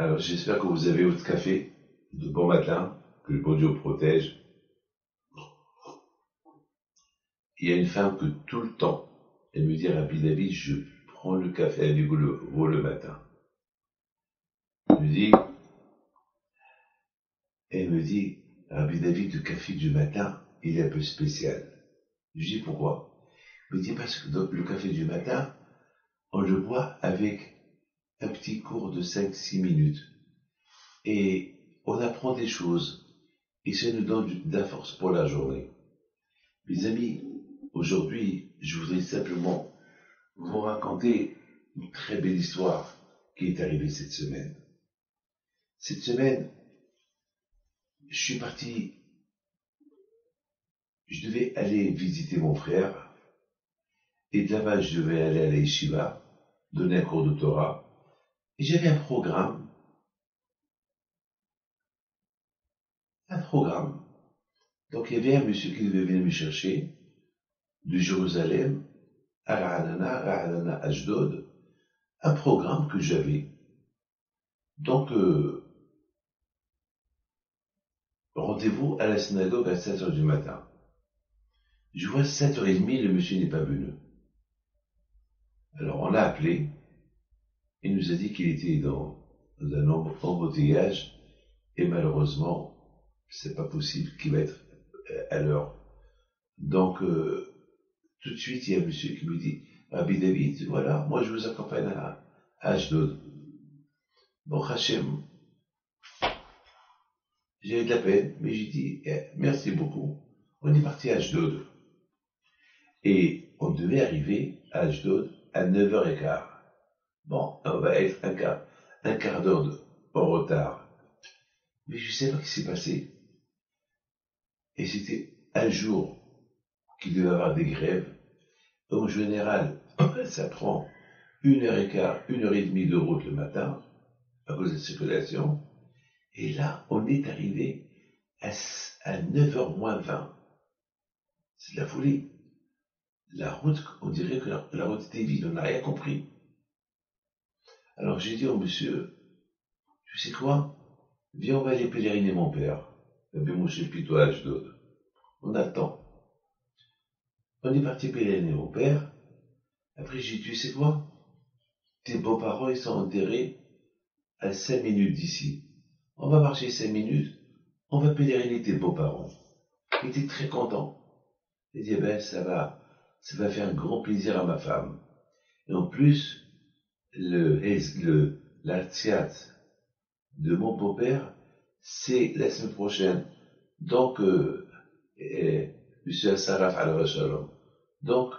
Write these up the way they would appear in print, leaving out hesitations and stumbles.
Alors j'espère que vous avez votre café de bon matin, que le bon Dieu vous protège. Il y a une femme que tout le temps, elle me dit, Rabbi David, je prends le café avec vous le matin. Elle me dit, Rabbi David, le café du matin, il est un peu spécial. Je dis pourquoi? Elle me dit parce que le café du matin, on le boit avec un petit cours de 5-6 minutes. Et on apprend des choses. Et ça nous donne de la force pour la journée. Mes amis, aujourd'hui, je voudrais simplement vous raconter une très belle histoire qui est arrivée cette semaine. Cette semaine, je suis parti, je devais aller visiter mon frère, et de là-bas, je devais aller à la yeshiva, donner un cours de Torah, et j'avais un programme. Donc il y avait un monsieur qui devait venir me chercher de Jérusalem à Ra'anana, Ashdod, un programme que j'avais. Donc, rendez-vous à la synagogue à 7h du matin. Je vois 7h30, le monsieur n'est pas venu. Alors on l'a appelé, il nous a dit qu'il était dans un embouteillage, et malheureusement, c'est pas possible qu'il va être à l'heure. Donc, tout de suite, il y a un monsieur qui me dit, Rabbi David, voilà, moi je vous accompagne à Ashdod. Bon, Hachem, j'ai eu de la peine, mais j'ai dit, merci beaucoup. On est parti à Ashdod. Et on devait arriver à Ashdod à 9h15. Bon, on va être un quart d'heure en retard. Mais je ne sais pas ce qui s'est passé. Et c'était un jour qu'il devait y avoir des grèves. En général, ça prend 1h15, 1h30 de route le matin, à cause de la circulation. Et là, on est arrivé à 9h moins 20. C'est de la folie. La route, on dirait que la route était vide, on n'a rien compris. Alors j'ai dit au monsieur, tu sais quoi? Viens, on va aller pèleriner mon père. On a le temps. On est parti pèleriner mon père. Après j'ai dit, tu sais quoi? Tes beaux-parents, ils sont enterrés à 5 minutes d'ici. On va marcher 5 minutes, on va pèleriner tes beaux-parents. Il était très content. Il dit, ben, ça va faire un grand plaisir à ma femme. Et en plus, la tsiat de mon beau-père, c'est la semaine prochaine. Donc, monsieur Saraf al-Rashalom. Donc,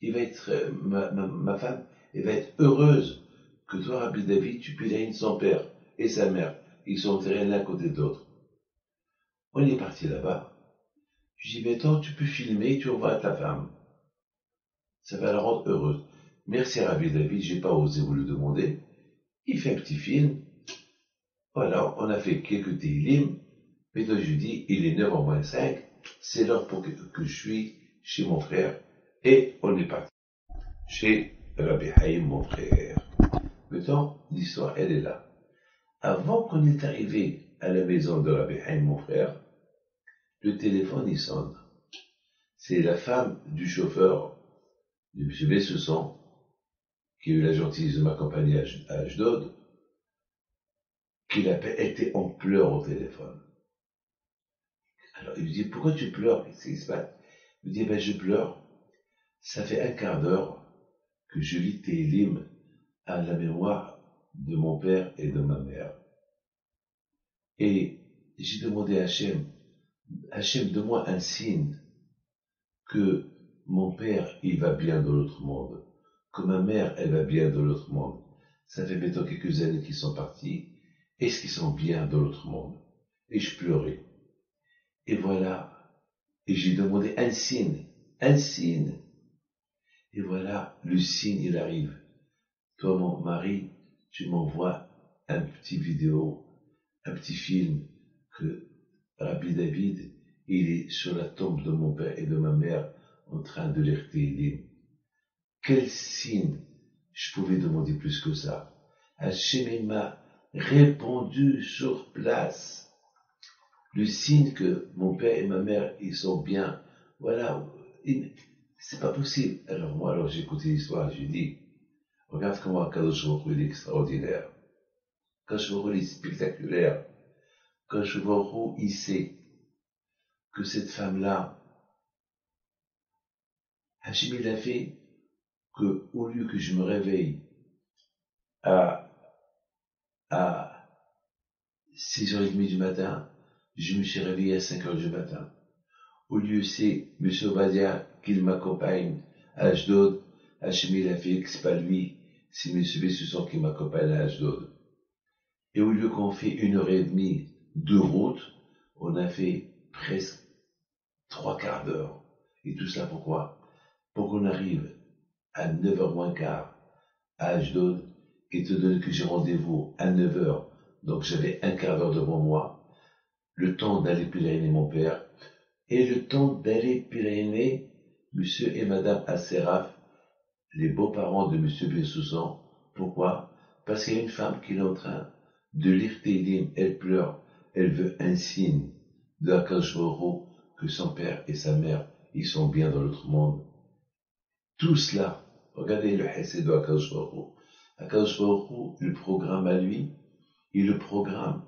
il va être, ma femme, elle va être heureuse que toi, Rabbi David, tu pèlerines son père et sa mère. Ils sont enterrés l'un à côté de l'autre. On est parti là-bas. Je dis, mais toi, tu peux filmer, tu envoies à ta femme. Ça va la rendre heureuse. Merci Rabbi David, j'ai pas osé vous le demander. Il fait un petit film. Voilà, on a fait quelques télim. Mais donc je dis, il est 9h moins 5, c'est l'heure pour que je suis chez mon frère. Et on est parti chez Rabbi Haïm, mon frère. Maintenant, l'histoire, elle est là. Avant qu'on est arrivé à la maison de Rabbi Haïm, mon frère, le téléphone, il sonne. C'est la femme du chauffeur, de M. Bessesson, qui a eu la gentillesse de m'accompagner à Ashdod, qui l'appelle, elle était en pleurs au téléphone. Alors, il me dit, pourquoi tu pleures? Qu'est-ce qui se passe? Il me dit, ben, je pleure. Ça fait un quart d'heure que je lis Télim à la mémoire de mon père et de ma mère. Et j'ai demandé à Hachem, donne-moi un signe que mon père, il va bien dans l'autre monde, que ma mère, elle va bien dans l'autre monde. Ça fait maintenant quelques années qu'ils sont partis. Est-ce qu'ils sont bien dans l'autre monde? Et je pleurais. Et voilà. Et j'ai demandé un signe. Et voilà, le signe, il arrive. Toi, mon mari, tu m'envoies un petit vidéo, un petit film que Rabbi David, il est sur la tombe de mon père et de ma mère en train de lire Télim. Quel signe je pouvais demander plus que ça? Hachem m'a répondu sur place. Le signe que mon père et ma mère, ils sont bien. Voilà, c'est pas possible. Alors moi, j'ai écouté l'histoire, j'ai dit, regarde comment Akadosh Baruch Hu est extraordinaire. Akadosh Baruch Hu est spectaculaire. Akadosh Baruch Hu, il sait que cette femme-là, Hachim, il a fait que, au lieu que je me réveille à 6h30 du matin, je me suis réveillé à 5h du matin. Au lieu, c'est M. Obadia qui m'accompagne à Ashdod. Hachim, il a fait que c'est pas lui, c'est M. Bessusson qui m'accompagne à Ashdod. Et au lieu qu'on fait 1h30 de route, on a fait presque 3/4 d'heure. Et tout ça pourquoi? Pour qu'on arrive à 9h moins quart à Ashdod, et te donne que j'ai rendez-vous à 9h. Donc j'avais 1/4 d'heure devant moi, le temps d'aller pèleriner mon père, et le temps d'aller pèleriner monsieur et madame Asseraf, les beaux-parents de monsieur Bensoussan. Pourquoi? Parce qu'il y a une femme qui est en train de lire Télim, elle pleure, elle veut un signe de Akadosh Baruch Hu, que son père et sa mère, ils sont bien dans l'autre monde. Tout cela, regardez le Hesed de Akadosh Baruch Hu. Akadosh Baruch Hu, le programme à lui, il le programme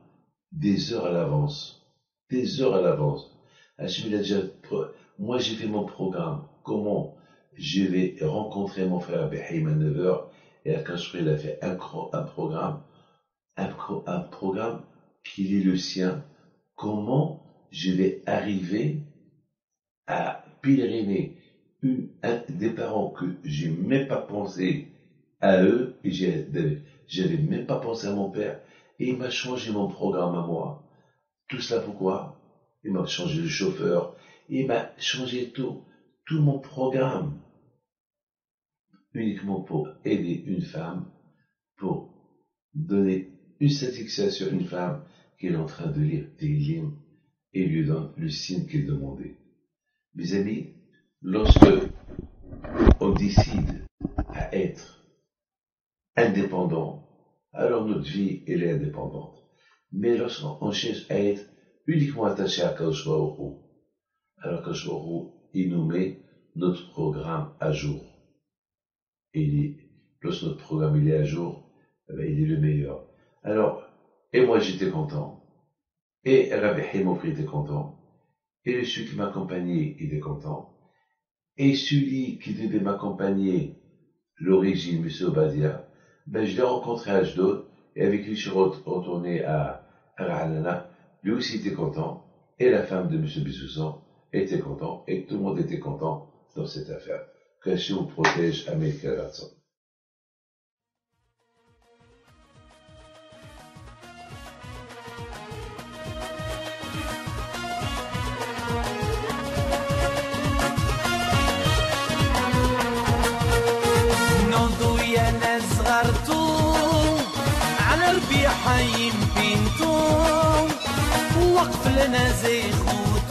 des heures à l'avance. Des heures à l'avance. Hachim, il a déjà, moi j'ai fait mon programme. Comment je vais rencontrer mon frère Behaim à 9h, et Akadosh Baruch Hu, il a fait un programme qui est le sien. Comment je vais arriver à pèleriner des parents que j'ai même pas pensé à eux, et j'avais même pas pensé à mon père, et il m'a changé mon programme à moi. Tout cela pourquoi? Il m'a changé le chauffeur, il m'a changé tout mon programme, uniquement pour aider une femme, pour donner une satisfaction à une femme qui est en train de lire des livres et lui donne le signe qu'il demandait. Mes amis, lorsque on décide à être indépendant, alors notre vie, elle est indépendante. Mais lorsqu'on cherche à être uniquement attaché à Akadosh Baruch Hu, alors Akadosh Baruch Hu, il nous met notre programme à jour. Et lorsque notre programme il est à jour, il est le meilleur. Alors, et moi j'étais content, et Rabbi Himofri était content, et celui qui m'accompagnait, il est content, et celui qui devait m'accompagner, l'origine, M. Obadia, je l'ai rencontré à Ashdod, et avec lui je suis retourné à Ra'anana. Lui aussi était content, et la femme de M. Bessoussan était content, et tout le monde était content dans cette affaire. Que Hachem vous protège, Amen, Karatzon. على ربيع حي بنتو وقف لنا زي خود